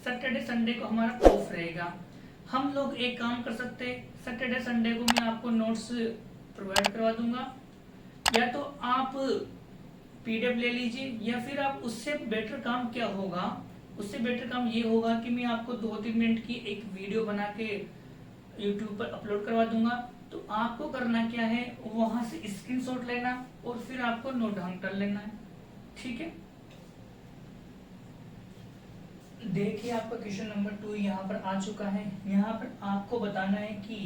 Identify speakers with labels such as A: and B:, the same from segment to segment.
A: Saturday Sunday को हमारा of रहेगा। हम लोग एक काम कर सकते हैं, सैटरडे संडे को मैं आपको नोट्स प्रोवाइड करवा दूंगा, या तो आप पीडीएफ ले लीजिए, या फिर आप उससे बेटर काम क्या होगा, उससे बेटर काम ये होगा कि मैं आपको 2-3 मिनट की एक वीडियो बना के यूट्यूब पर अपलोड करवा दूंगा। तो आपको करना क्या है, वहां से स्क्रीनशॉट लेना और फिर आपको नोट डाउन कर लेना है। ठीक है, देखिए आपका क्वेश्चन नंबर 2 यहाँ पर आ चुका है। यहाँ पर आपको बताना है कि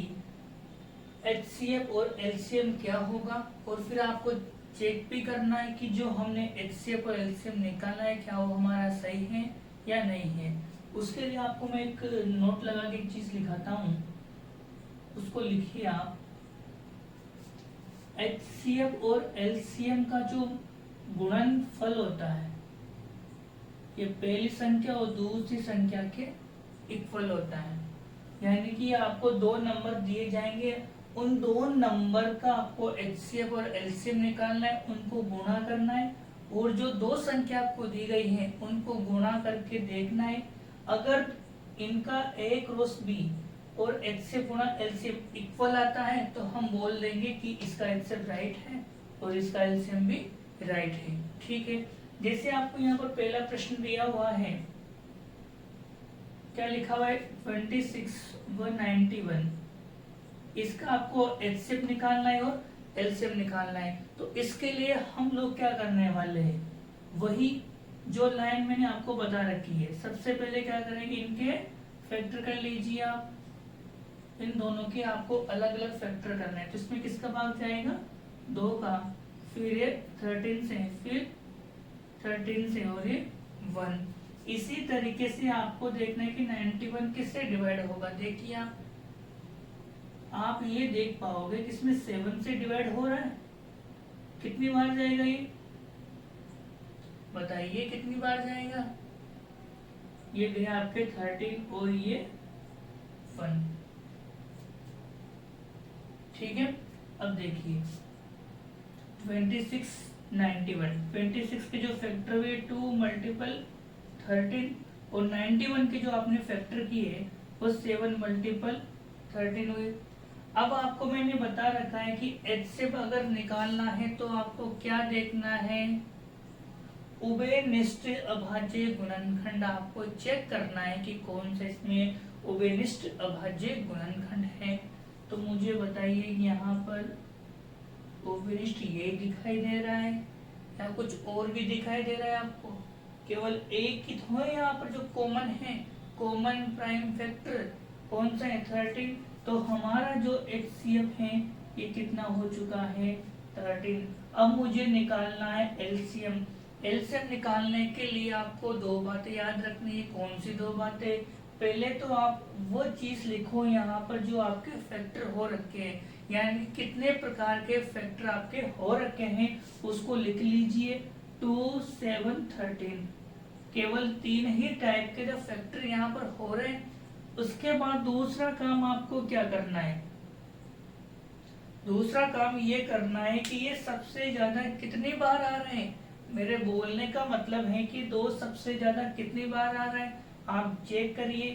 A: HCF और LCM क्या होगा, और फिर आपको चेक भी करना है कि जो हमने HCF और LCM निकाला है क्या वो हमारा सही है या नहीं है। उसके लिए आपको मैं एक नोट लगा के एक चीज लिखाता हूँ, उसको लिखिए आप। HCF और LCM का जो गुणनफल होता है, ये पहली संख्या और दूसरी संख्या के इक्वल होता है। यानी कि आपको 2 नंबर दिए जाएंगे, उन 2 नंबर का आपको HCF और LCM निकालना है, उनको गुणा करना है, और जो 2 संख्या आपको दी गई है उनको गुणा करके देखना है। अगर इनका एक रोस भी और HCF गुणा LCM इक्वल आता है तो हम बोल देंगे कि इसका HCF राइट है और इसका LCM भी राइट है। ठीक है, जैसे आपको यहाँ पर पहला प्रश्न दिया हुआ है, क्या लिखा हुआ है 26 व 91, इसका आपको HCF निकालना है और LCM निकालना है। तो इसके लिए हम लोग क्या करने वाले हैं, वही जो लाइन मैंने आपको बता रखी है। सबसे पहले क्या करेंगे, इनके फैक्टर कर लीजिए आप, इन दोनों के आपको अलग अलग फैक्टर करना है। तो इसमें किसका भाग जाएगा, 2 का, फिर ये 13 से, फिर 13 से, और ये 1। इसी तरीके से आपको देखना है कि 91 किससे डिवाइड होगा। देखिए आप ये देख पाओगे कि इसमें 7 से डिवाइड हो रहा है। कितनी बार जाएगा ये, बताइए कितनी बार जाएगा। ये गया आपके 13 और ये 1। ठीक है, अब देखिए 26 91, 26 के जो फैक्टर हुए 2 मल्टीपल 13, और 91 के जो आपने फैक्टर किए वो 7 मल्टीपल 13 हुए। अब आपको मैंने बता रखा है कि HCF अगर निकालना है तो आपको क्या देखना है, उभयनिष्ठ अभाज्य गुणनखंड आपको चेक करना है कि कौन सा इसमें उभयनिष्ठ अभाज्य गुणनखंड है। तो मुझे बताइए यहाँ पर उभयनिष्ठ ये दिखाई दे रहा है या कुछ और भी दिखाई दे रहा है आपको, केवल एक ही तो है यहाँ पर जो कॉमन है, कॉमन प्राइम फैक्टर कौन सा है 13। तो हमारा जो HCF है ये कितना हो चुका है 13। अब मुझे निकालना है LCM। LCM निकालने के लिए आपको 2 बातें याद रखनी है। कौन सी 2 बातें, पहले तो आप वो चीज लिखो यहाँ पर जो आपके फैक्टर हो रखे हैं, यानी कितने प्रकार के फैक्टर आपके हो रखे हैं उसको लिख लीजिए। 2 7 13, केवल 3 ही टाइप के जो फैक्टर यहाँ पर हो रहे हैं। उसके बाद दूसरा काम आपको क्या करना है, दूसरा काम ये करना है कि ये सबसे ज्यादा कितनी बार आ रहे हैं। मेरे बोलने का मतलब है कि 2 सबसे ज्यादा कितनी बार आ रहा है, आप चेक करिए,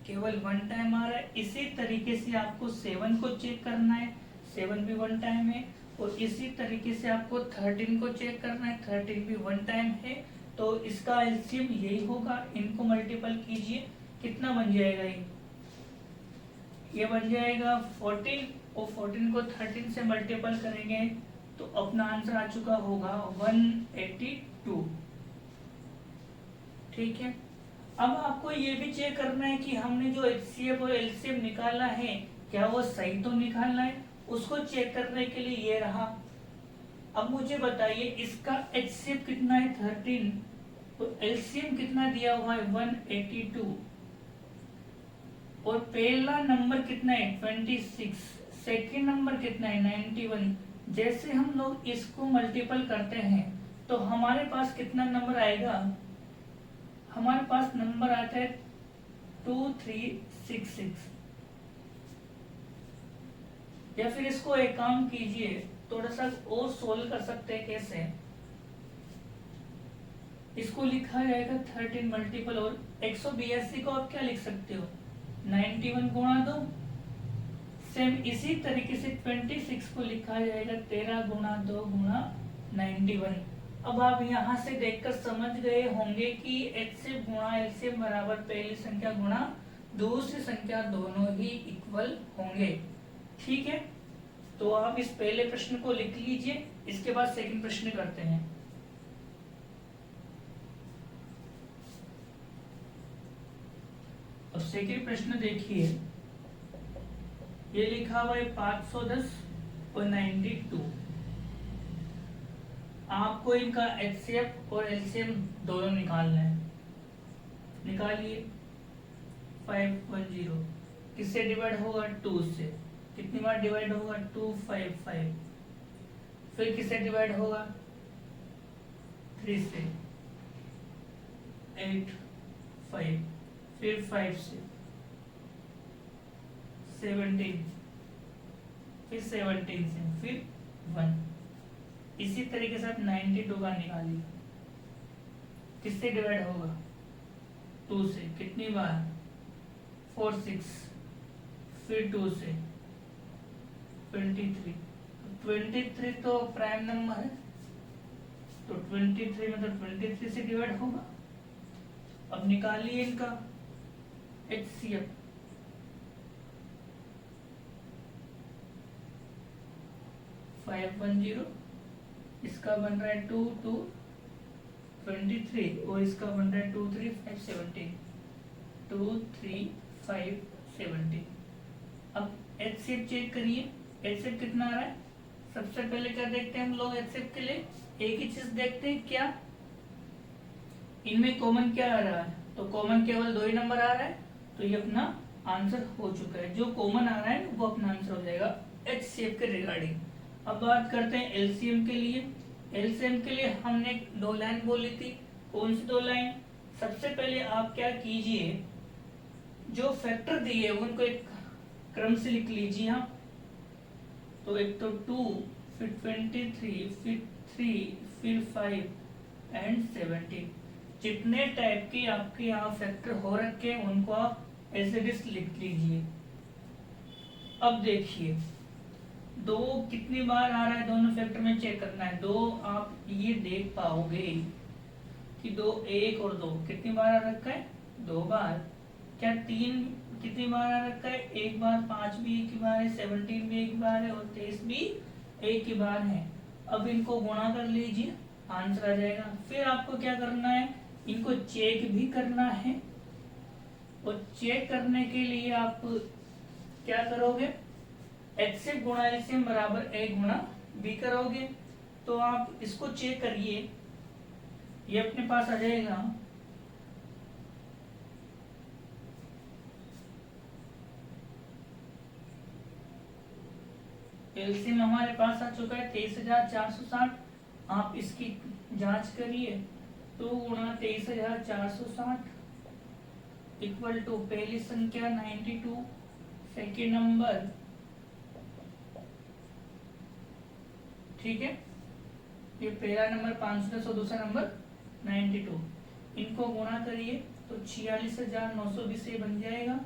A: केवल 1 टाइम आ रहा है। इसी तरीके से आपको 7 को चेक करना है, 7 भी 1 टाइम है, और इसी तरीके से आपको 13 को चेक करना है, 13 भी 1 टाइम है। तो इसका LCM यही होगा, इनको मल्टीपल कीजिए, कितना बन जाएगा ये बन जाएगा 14, और 14 को 13 से मल्टीपल करेंगे तो अपना आंसर आ चुका होगा 182। ठीक है, अब आपको ये भी चेक करना है कि हमने जो HCF और LCM निकाला है क्या वो सही तो निकालना है। उसको चेक करने के लिए ये रहा। अब मुझे बताइए इसका HCF कितना है 13, और LCM कितना दिया हुआ है 182, और पहला नंबर कितना है 26, सेकेंड नंबर कितना है 91। जैसे हम लोग इसको मल्टीपल करते हैं तो हमारे पास कितना नंबर आएगा, हमारे पास नंबर आता है 2366। या फिर इसको एक काम कीजिए, थोड़ा सा और सोल्व कर सकते हैं। कैसे, इसको लिखा जाएगा 13 मल्टीपल और 182 को आप क्या लिख सकते हो, 91 गुणा 2। सेम इसी तरीके से 26 को लिखा जाएगा 13 गुणा 2 गुणा 91। अब आप यहाँ से देखकर समझ गए होंगे कि एचसीएफ गुणा एलसीएम बराबर पहली संख्या गुणा दूसरी संख्या दोनों ही इक्वल होंगे। ठीक है, तो आप इस पहले प्रश्न को लिख लीजिए, इसके बाद सेकंड प्रश्न करते हैं। अब सेकंड प्रश्न देखिए, ये लिखा हुआ है 510 और 92। आपको इनका एचसीएफ और एलसीएम दोनों निकालना है। निकालिए। 510 किससे डिवाइड होगा, 2 से। कितनी बार डिवाइड होगा, 255। फिर किससे डिवाइड होगा, 3 से। 8 5, फिर 5 से। 17, फिर 17 से, फिर 1। इसी तरीके से आप 92 का निकालिए। किससे डिवाइड होगा, 2 से। कितनी बार, 4 6, फिर 2 से 23। 23 तो प्राइम नंबर है, तो 23 मतलब 23 से डिवाइड होगा। अब निकालिए इनका एचसीएफ। 510, इसका बन रहा है 2 2 23 और इसका बन रहा है 2 3 5 17। 2 3 5 17। अब एचसीएफ चेक करिए, एचसीएफ कितना आ रहा है। सबसे पहले क्या देखते हैं हम लोग एचसीएफ के लिए, एक ही चीज देखते हैं, क्या इनमें कॉमन क्या आ रहा है, तो कॉमन केवल 2 ही नंबर आ रहा है, तो ये अपना आंसर हो चुका है। जो कॉमन आ रहा है वो अपना आंसर हो जाएगा एचसीएफ के रिगार्डिंग। अब बात करते हैं एलसीएम के लिए। एलसीएम के लिए हमने 2 लाइन बोली थी, कौन सी 2 लाइन। सबसे पहले आप क्या कीजिए, जो फैक्टर दिए उनको एक क्रम से लिख लीजिए आप। तो एक तो 2, फिर 23, फिर 3, फिर 5 एंड 17। जितने टाइप की आपके यहाँ फैक्टर हो रखे हैं उनको आप एज इट इज लिख लीजिए। अब देखिए 2 कितनी बार आ रहा है, दोनों फैक्टर में चेक करना है। 2 आप ये देख पाओगे कि 2 1 और 2 कितनी बार आ रखा है, 2 बार। क्या 3 कितनी बार आ रखा है, 1 बार। 5 भी एक ही बार है, 17 भी एक बार है और 23 भी एक ही बार है। अब इनको गुणा कर लीजिए, आंसर आ जाएगा। फिर आपको क्या करना है, इनको चेक भी करना है, और चेक करने के लिए आप क्या करोगे, एचसीएफ गुणा एलसीएम बराबर a गुणा b करोगे। तो आप इसको चेक करिए, ये अपने पास आ जाएगा एलसीएम हमारे पास आ चुका है 23,460। आप इसकी जांच करिए, 2 गुणा 23,460 इक्वल टू पहली संख्या 92, सेकेंड नंबर, ठीक है, ये पहला नंबर 510 और दूसरा नंबर 92। इनको गुणा करिए तो 46,920 ये बन जाएगा।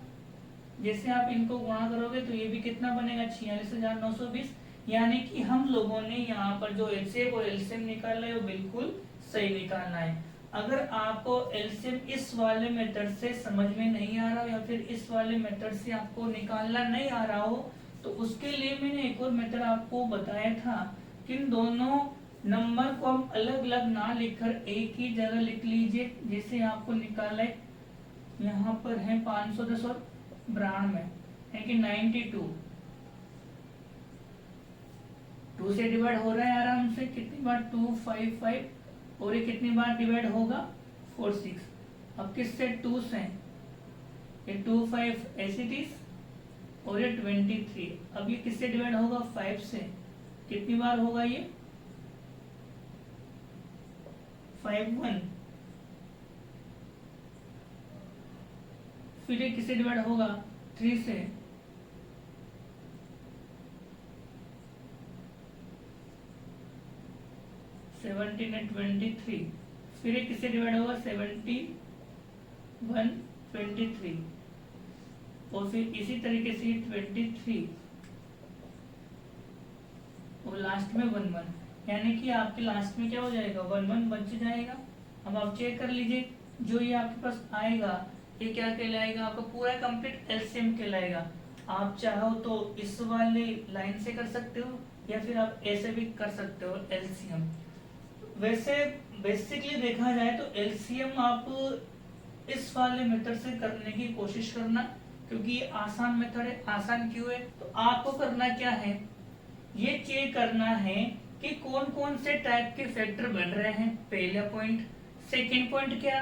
A: जैसे आप इनको गुणा करोगे तो ये भी कितना बनेगा, 46,920। यानी कि हम लोगों ने यहाँ पर जो एचसीएफ और एलसीएम निकाला है वो बिल्कुल सही निकालना है। अगर आपको एलसीएम इस वाले मेथड से समझ में नहीं आ रहा हो या फिर इस वाले मेथड से आपको निकालना नहीं आ रहा हो, तो उसके लिए मैंने एक और मेथड आपको बताया था कि इन दोनों नंबर को हम अलग अलग ना लिखकर एक ही जगह लिख लीजिए। जैसे आपको निकाला है, यहाँ पर है 510 और 92 है कि 92, 2 से डिवाइड हो रहा है आराम से। कितनी बार, 255, और ये कितनी बार डिवाइड होगा, 4 6। अब किससे, 2 से, ये 2 5 ऐसे 30 और ये 23। अब ये किससे डिवाइड होगा, 5 से। कितनी बार होगा ये, 5 1। फिर ये किससे डिवाइड होगा, 3 से। Seventeen and 23। फिर ये किससे डिवाइड होगा, 17 123 और फिर इसी तरीके से 23 और लास्ट में 11, यानी कि आपके लास्ट में क्या हो जाएगा 11 बच जाएगा। अब आप चेक कर लीजिए, जो ये आपके पास आएगा ये क्या कहलाएगा, आपका पूरा कंप्लीट एलसीएम कहलाएगा। आप चाहो तो इस वाले लाइन से कर सकते हो या फिर आप ऐसे भी कर सकते हो एलसीएम। वैसे बेसिकली देखा जाए तो एलसीएम आप इस वाले मेथड से करने की कोशिश करना, क्योंकि ये आसान मेथड है। आसान क्यों है, तो आपको करना क्या है, ये चेक करना है कि कौन कौन से टाइप के फैक्टर बन रहे हैं, पहला पॉइंट। सेकेंड पॉइंट क्या,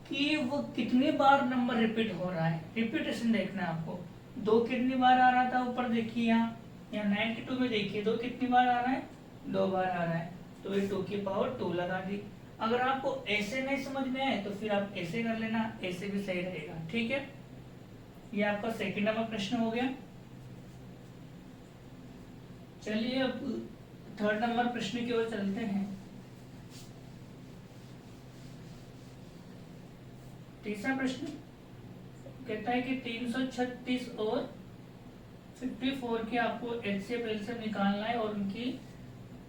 A: कि वो कितनी बार नंबर रिपीट हो रहा है, रिपीटेशन देखना है आपको। 2 कितनी बार आ रहा था, ऊपर देखिए यहाँ 92 में देखिए 2 कितनी बार आ रहा है, 2 बार आ रहा है, तो ये 2 की पावर 2 लगा दी। अगर आपको ऐसे नहीं समझ में आए तो फिर आप ऐसे कर लेना, ऐसे भी सही रहेगा। ठीक है, ये आपका सेकंड नंबर प्रश्न हो गया। चलिए अब थर्ड नंबर प्रश्न की ओर चलते हैं। तीसरा प्रश्न कहता है कि 336 और 54 के आपको एचसीएफ एलसीएम निकालना है और उनकी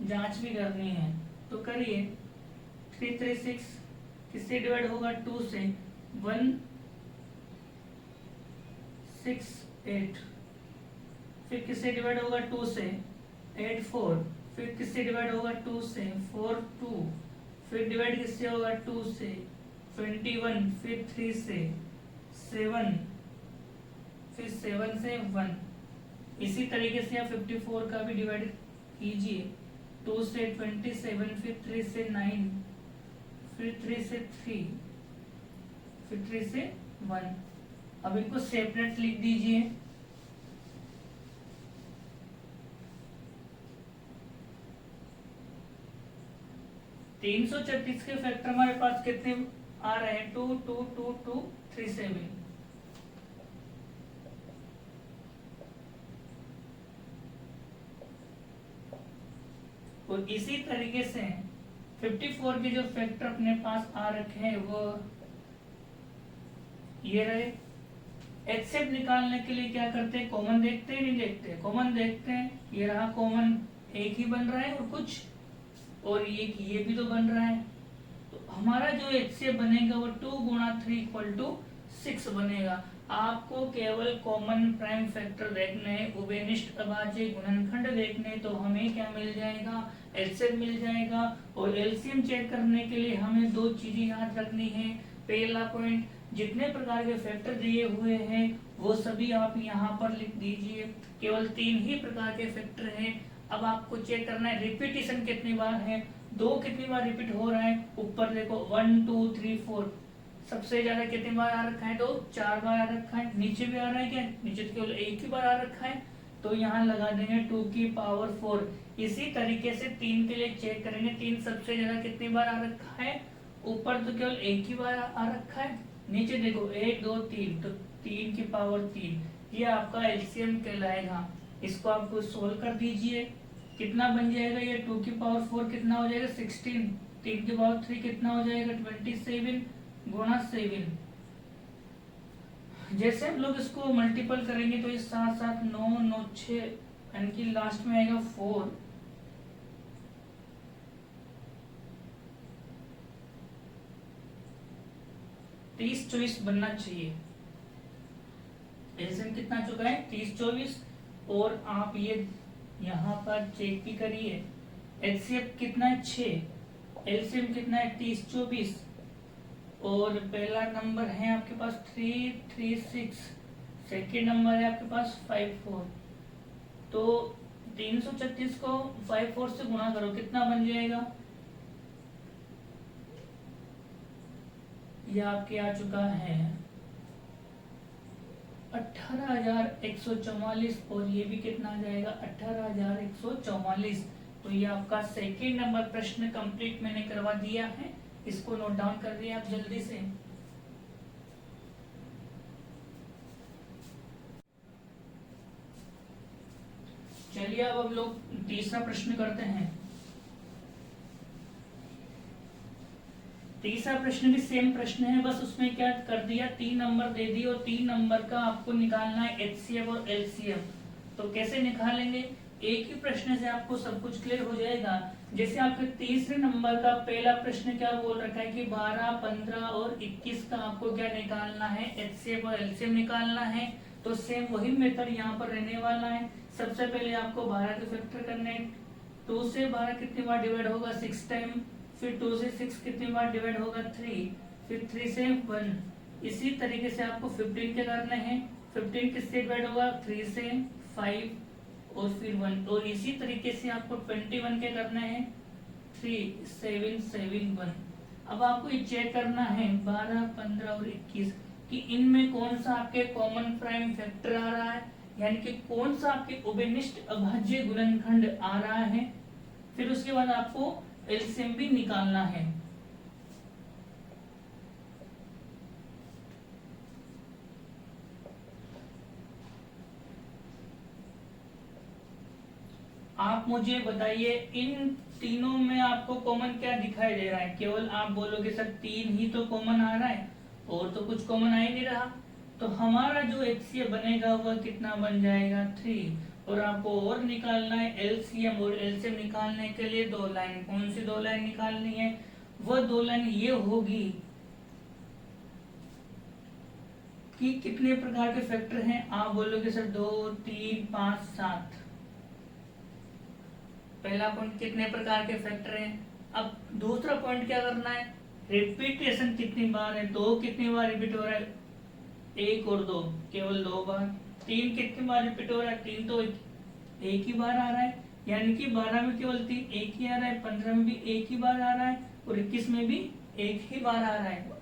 A: जांच भी करनी है। तो करिए, 336 किससे डिवाइड होगा, 2 से, 168, फिर किससे डिवाइड होगा 2 से, 84, फिर किससे डिवाइड होगा 2 से, 42, फिर डिवाइड किससे होगा 2 से, 21, फिर 3 से, 7, फिर 7 से 1। इसी तरीके से आप 54 का भी डिवाइड कीजिए, 2 से 27, फिर 3 से 9, फिर 3 से 3, फिर 3 से 1। अब इनको सेपरेट लिख दीजिए। तीन सौ 36 के फैक्टर हमारे पास कितने आ रहे हैं, 2 2 2 2 3 7। और इसी तरीके से 54 के जो फैक्टर अपने पास आ रखे हैं वो ये रहे। एक्सेप्ट निकालने के लिए क्या करते हैं, कॉमन देखते हैं, नहीं देखते, कॉमन देखते हैं। ये रहा कॉमन, एक ही बन रहा है और कुछ, और ये भी तो बन रहा है। तो हमारा जो एचसीएफ बनेगा वो 2 गुणा 3 इक्वल टू 6 बनेगा। आपको केवल कॉमन प्राइम फैक्टर देखने हैं, उभयनिष्ठ अभाज्य गुणनखंड देखने, तो हमें क्या मिल जाएगा, एचसीएफ मिल जाएगा। और एलसीएम चेक करने के लिए हमें 2 चीजें याद रखनी है। पहला पॉइंट, जितने प्रकार के फैक्टर दिए हुए हैं वो सभी आप यहाँ पर लिख दीजिए। केवल 3 ही प्रकार के फैक्टर हैं। अब आपको चेक करना है रिपीटेशन कितनी बार है, 2 कितनी बार रिपीट हो रहा है। ऊपर देखो 1 2 3 4, सबसे ज्यादा कितनी बार आ रखा है, तो 4 बार आ रखा है। नीचे भी आ रहा है क्या, नीचे तो केवल 1 ही बार आ रखा है, तो यहाँ लगा देंगे 2 की पावर 4। इसी तरीके से 3 के लिए चेक करेंगे, 3 सबसे ज्यादा कितनी बार आ रखा है, ऊपर तो केवल 1 ही बार आ रखा है, नीचे देखो 1 2 3, तो 3 की पावर 3। ये आपका एलसीएम कहलाएगा। इसको आपको सोल्व कर दीजिए, कितना बन जाएगा, ये 2 की पावर 4 कितना हो जाएगा 16, 3 की पावर 3 कितना हो जाएगा 27 गुणा 7। जैसे हम लोग इसको मल्टीपल करेंगे तो ये 7 7 9 9 6, यानी कि लास्ट में आएगा 4। तीस 24 बनना चाहिए। एलसीएम कितना चुका है 30 24। और आप ये यहाँ पर चेक भी करिए, एचसीएफ कितना है 6, एलसीएम कितना है 30 24, और पहला नंबर है आपके पास 336, सेकेंड नंबर है आपके पास 54। तो 336 को 54 से गुणा करो, कितना बन जाएगा, ये आपके आ चुका है 18,144, और ये भी कितना आ जाएगा 18,144। तो ये आपका सेकेंड नंबर प्रश्न कंप्लीट मैंने करवा दिया है, इसको नोट डाउन कर दिया आप जल्दी से। चलिए अब हम लोग तीसरा प्रश्न करते हैं। तीसरा प्रश्न भी सेम प्रश्न है, बस उसमें क्या कर दिया, 3 नंबर दे दिए और 3 नंबर का आपको निकालना है एचसीएफ और एलसीएम। तो कैसे निकालेंगे, एक ही प्रश्न से आपको सब कुछ क्लियर हो जाएगा। जैसे आपके तीसरे नंबर का पहला प्रश्न क्या बोल रखा है कि 12, 15 और 21 का आपको क्या निकालना है, एचसीएफ और एलसीएम निकालना है। तो सेम वही मेथड यहाँ पर रहने वाला है। सबसे पहले आपको 12 के फैक्टर करने हैं। 2 से 12 कितनी बार डिवाइड होगा, 6 टाइम। फिर 2 से 6 कितनी बार डिवाइड होगा, 3। फिर 3 से 1। इसी तरीके से आपको 15 के करने हैं। 15 किससे डिवाइड होगा, 3 से 5 और फिर 1। और इसी तरीके से आपको 21 के करने हैं, 3, 7, 7, 1। अब आपको ये चेक करना है 12, 15 और 21 कि इनमें कौन सा आपके कॉमन प्राइम फैक्टर आ रहा है, यानी कि कौन सा आपके उभयनिष्ठ अभाज्य गुणनखंड आ रहा है। फिर उसके बाद आपको एलसीएम भी निकालना है। आप मुझे बताइए इन तीनों में आपको कॉमन क्या दिखाई दे रहा है। केवल आप बोलोगे सर 3 ही तो कॉमन आ रहा है और तो कुछ कॉमन आ ही नहीं रहा। तो हमारा जो एचसीएफ बनेगा वह कितना बन जाएगा, 3। और आपको और निकालना है एलसीएम, और एलसीएम निकालने के लिए 2 लाइन। कौन सी 2 लाइन निकालनी है, वह 2 लाइन ये होगी कि कितने प्रकार के फैक्टर हैं। आप बोलोगे सर 2, 3, 5, 7। पहला पॉइंट कितने प्रकार के फैक्टर हैं। अब दूसरा पॉइंट क्या करना है, रिपीटेशन कितनी बार है, 2 कितनी बार रिपीट हो रहा है, 1 और 2 केवल 2 बार। 3 कितनी बार रिपीट हो रहा है, 3 तो एक ही बार आ रहा है, यानी कि 12 में केवल 3 एक ही आ रहा है, 15 में भी एक ही बार आ रहा है और 21 में भी एक ही बार आ रहा है।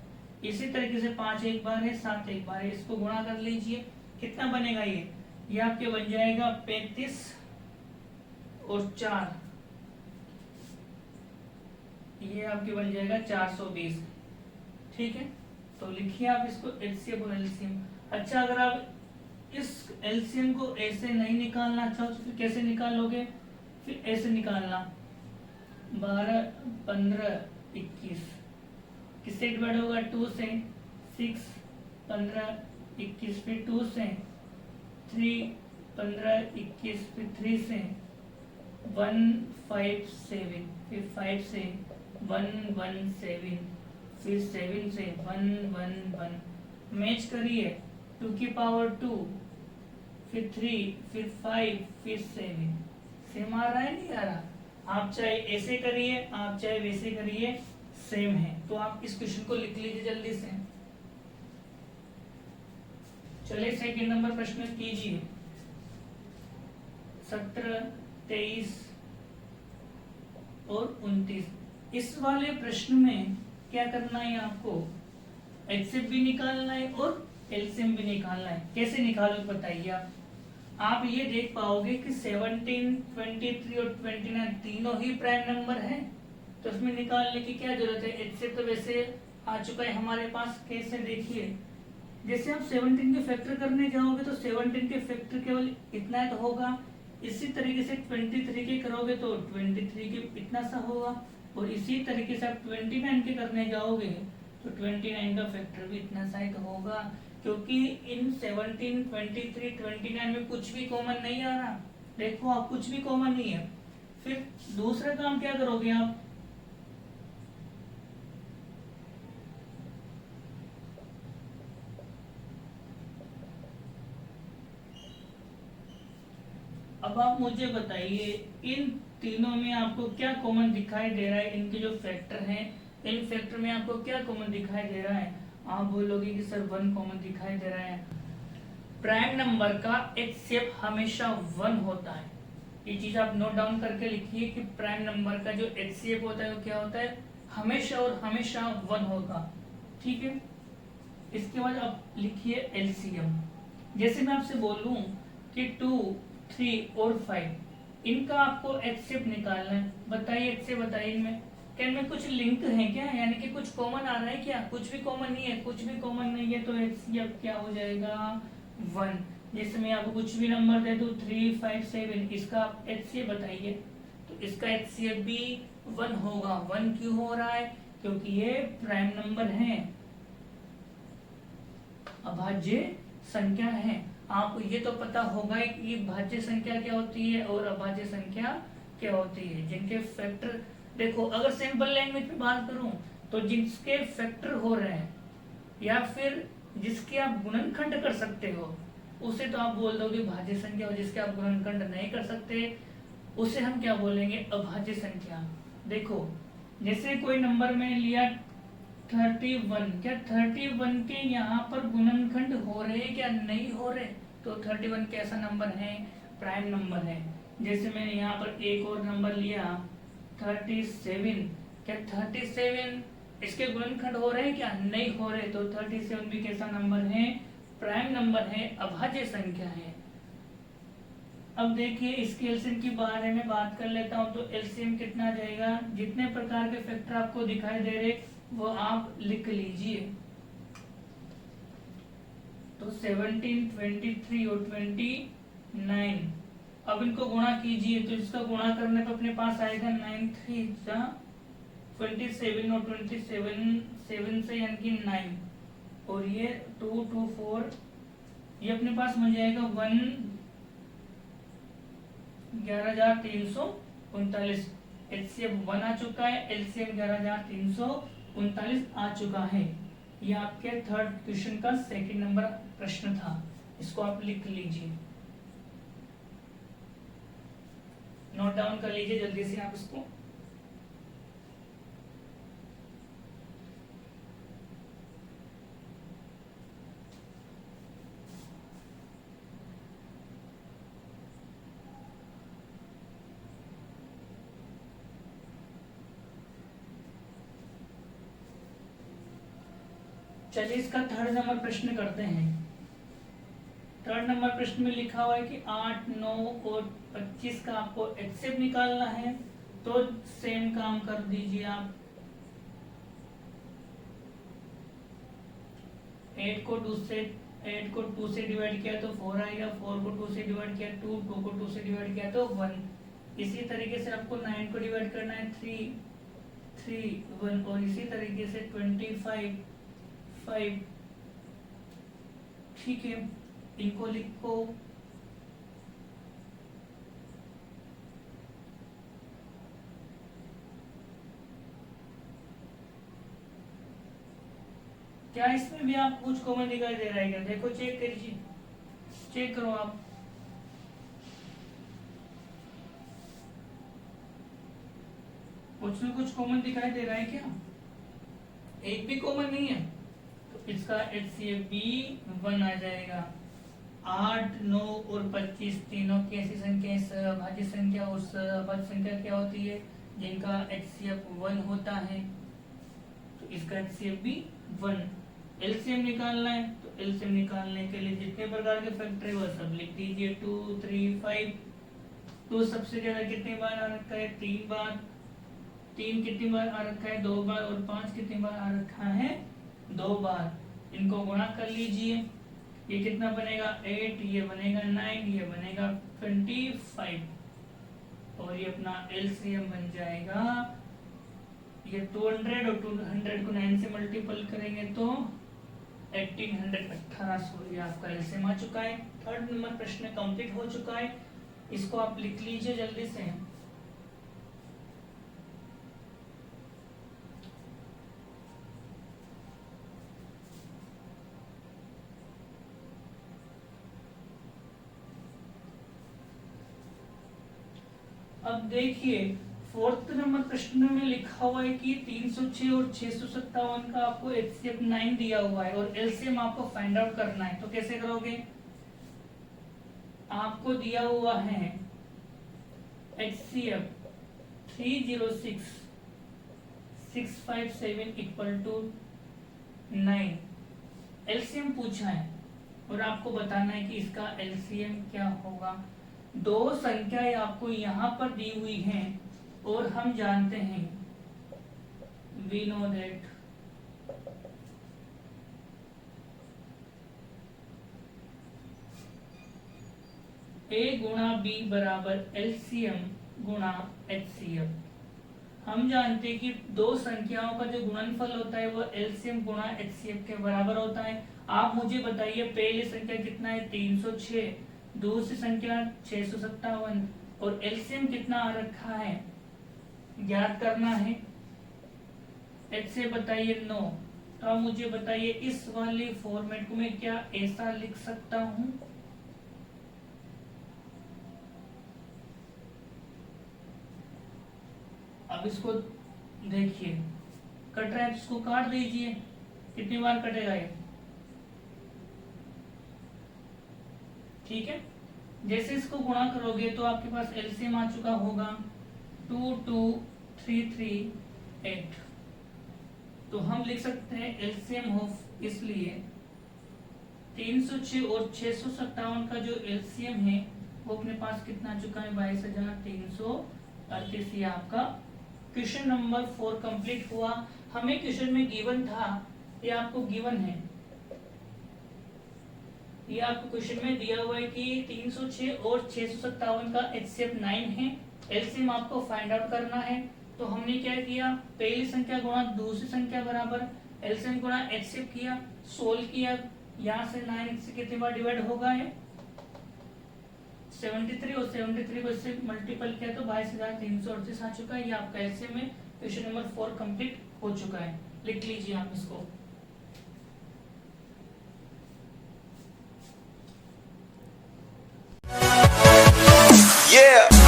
A: इसी तरीके से 5 एक बार है, 7 एक बार है। इसको गुणा कर लीजिए, कितना बनेगा ये आपके बन जाएगा 35 और 4, ये आपके बन जाएगा 420। ठीक है, तो लिखिए आप इसको एचसीएफ और एलसीएम। अच्छा, अगर आप इस एलसीएम को ऐसे नहीं निकालना चाहो तो फिर कैसे निकालोगे, फिर ऐसे निकालना 12, 15, 21 किससे डिवाइड होगा, 2 से। 6, 15, 21 फिर 2 से। 3, 15, 21 फिर 3 से। 1, 5, 7 फिर 5 से। 1, 1, 7 फिर 7 से। 1, 1, 1 मैच करिए, 2 की पावर 2 फिर 3 फिर 5 फिर 7। सेम आ रहा है नहीं आ रहा। आप चाहे ऐसे करिए, आप चाहे वैसे करिए, सेम है। तो आप इस क्वेश्चन को लिख लीजिए जल्दी से। चलिए सेकंड नंबर प्रश्न कीजिए। 17, 23 और 29। इस वाले प्रश्न में क्या करना है, आपको एचसीएफ भी निकालना है और एलसीएम भी निकालना है। कैसे निकालोगे बताइए आप ये देख पाओगे कि 17, 23 और 29 तीनों ही प्राइम नंबर है, तो इसमें निकालने की क्या जरूरत है। एचसीएफ तो वैसे आ चुका है हमारे पास। कैसे, देखिए जैसे आप 17 के फैक्टर करने जाओगे तो 17 के फैक्टर केवल इतना तो होगा। इसी तरीके से 23 के करोगे तो 23 के इतना सा होगा। और इसी तरीके से आप 29 के करने जाओगे तो 29 का फैक्टर भी इतना सा ही तो होगा, क्योंकि इन 17, 23, 29 में कुछ भी कॉमन नहीं आ रहा। देखो आप, कुछ भी कॉमन नहीं है। फिर दूसरा काम क्या करोगे आप, अब आप मुझे बताइए इन तीनों में आपको क्या कॉमन दिखाई दे रहा है। इनके जो फैक्टर हैं, इन फैक्टर में आपको क्या कॉमन दिखाई दे रहा है। आप बोलोगे कि सर 1 कॉमन दिखाई दे रहा है। प्राइम नंबर का एचसीएफ हमेशा 1 होता है। ये चीज आप नोट डाउन करके लिखिए कि प्राइम नंबर का जो एचसीएफ होता है वो क्या होता है, हमेशा और हमेशा 1 होगा। ठीक है, इसके बाद आप लिखिए एलसीएम। जैसे मैं आपसे बोलूं कि 2, 3 और 5 इनका आपको एचसीएफ निकालना है। बताइए, एचसीएफ बताइए, इनमें क्या इनमें कुछ लिंक है क्या, यानी कि कुछ कॉमन आ रहा है क्या। कुछ भी कॉमन नहीं है, कुछ भी कॉमन नहीं है, तो एचसीएफ क्या हो जाएगा, 1। जैसे मैं आपको कुछ भी नंबर दे दूं 3, 5, 7, इसका एचसीएफ बताइए, तो इसका एचसीएफ भी 1 होगा। 1 क्यों हो रहा है, क्योंकि ये प्राइम नंबर है, अभाज्य संख्या है। आपको ये तो पता होगा ही कि भाज्य संख्या क्या होती है और अभाज्य संख्या क्या होती है, जिनके फैक्टर, देखो अगर सिंपल लैंग्वेज में बात करूं तो जिसके फैक्टर हो रहे हैं या फिर जिसके आप गुणनखंड कर सकते हो उसे तो आप बोल दोगे भाज्य संख्या, और जिसके आप गुणनखंड नहीं कर सकते उसे हम क्या बोलेंगे, अभाज्य संख्या। देखो जैसे कोई नंबर में लिया 31, क्या 31 के यहाँ पर गुणनखंड हो रहे क्या नहीं हो रहे, तो 31 कैसा नंबर है, प्राइम नंबर है। जैसे मैंने यहाँ पर एक और नंबर लिया 37, क्या 37 इसके गुणनखंड हो रहे क्या नहीं हो रहे, तो 37 भी कैसा नंबर है, प्राइम नंबर है, अभाज्य संख्या है। अब देखिए इसके एलसीएम के बारे में बात कर लेता हूं, तो एलसीएम कितना आ जाएगा, जितने प्रकार के फैक्टर आपको दिखाई दे रहे वो आप लिख लीजिए। तो 17, 23 और 29, अब इनको गुणा कीजिए, तो इसका गुणा करने पर अपने पास आएगा 9 3 27 और 27 7 से यानी कि 9, और ये 2 2 4, ये अपने पास मिल जाएगा 11,339। एचसीएफ 1 आ चुका है, एलसीएम 11,339 आ चुका है। ये आपके थर्ड क्वेश्चन का सेकंड नंबर प्रश्न था, इसको आप लिख लीजिए, नोट डाउन कर लीजिए जल्दी से आप इसको। चलिए इसका थर्ड नंबर प्रश्न करते हैं। थर्ड नंबर प्रश्न में लिखा हुआ है कि 8, 9 और 25 का आपको एचसीएफ निकालना है, तो सेम काम कर दीजिए आप। 8 को 2 से डिवाइड किया तो 4 आएगा, 4 को 2 से डिवाइड किया 2, 2 को 2 से डिवाइड किया तो 1। इसी तरीके से आपको 9 को डिवाइड करना है 3, 3 1, और इसी तरीके से 25 5। ठीक है, इनको लिखो। क्या इसमें भी आपको कुछ कॉमन दिखाई दे रहा है क्या, देखो चेक करिए, चेक करो आप। कुछ में कुछ कॉमन दिखाई दे रहा है क्या, एक भी कॉमन नहीं है, तो इसका एचसीएफ भी 1 आ जाएगा। 8, 9 और 25 तीनों की ऐसी संख्या सहभाज्य संख्या, और सहभाज्य संख्या क्या होती है, जिनका एचसीएफ 1 होता है, तो इसका एचसीएफ भी 1। एलसीएम निकालना है, तो एलसीएम निकालने के लिए जितने प्रकार के फैक्टर है वो सब लिख दीजिए, 2 3 5। 2 सबसे ज्यादा कितनी बार आ रखा है, 3 बार। 3 कितनी बार आ रखा है, 2 बार। और 5 कितनी बार आ रखा है, 2 बार। इनको गुणा कर लीजिए, ये कितना बनेगा 8, ये बनेगा 9, ये बनेगा 25, और ये अपना एलसीएम बन जाएगा, ये 200 और 200 को 9 से मल्टीपल करेंगे तो 1800 ये आपका एलसीएम आ चुका है। थर्ड नंबर प्रश्न कंप्लीट हो चुका है, इसको आप लिख लीजिए जल्दी से। अब देखिए फोर्थ नंबर प्रश्न में लिखा हुआ है कि 306 और 657 का आपको एचसीएफ 9 दिया हुआ है और एलसीएम आपको फाइंड आउट करना है, तो कैसे करोगे, आपको दिया हुआ है एचसीएफ 306 657 इक्वल टू 9, एलसीएम पूछा है और आपको बताना है कि इसका एलसीएम क्या होगा। दो संख्याएं आपको यहाँ पर दी हुई हैं और हम जानते हैं, we know that A गुणा B बराबर LCM गुणा HCF। हम जानते हैं कि दो संख्याओं का जो गुणनफल होता है वो एलसीएम गुणा एचसीएफ के बराबर होता है। आप मुझे बताइए पहली संख्या कितना है 306, दूसरी संख्या 657 और एलसीएम कितना आ रखा है ज्ञात करना है। एच से बताइए 9। तो आप मुझे बताइए इस वाली फॉर्मेट को मैं क्या ऐसा लिख सकता हूं, अब इसको देखिए कट रहा है, इसको काट दीजिए। कितनी बार कटेगा ये, ठीक है। जैसे इसको गुणा करोगे तो आपके पास एलसीएम आ चुका होगा 22338। तो हम लिख सकते हैं एलसीएम ऑफ, इसलिए 306 और 657 का जो एलसीएम है वो अपने पास कितना चुका है 22,338। ये आपका क्वेश्चन नंबर 4 कंप्लीट हुआ। हमें क्वेश्चन में गिवन था, ये आपको गिवन है, ये आपको क्वेश्चन में दिया हुआ है कि 306 और 657 का एचसीएफ 9 है, एलसीएम आपको फाइंड आउट करना है। तो हमने क्या किया, पहली संख्या गुणा दूसरी संख्या बराबर एलसीएम गुणा एचसीएफ किया, सोल्व किया। यहाँ से 9 से कितनी बार डिवाइड होगा है 73 और 73 को इससे मल्टीपल किया तो 22,338 आ चुका है। ये आपका एलसीएम में क्वेश्चन नंबर 4 कंप्लीट हो चुका है। लिख लीजिए आप इसको।
B: Yeah.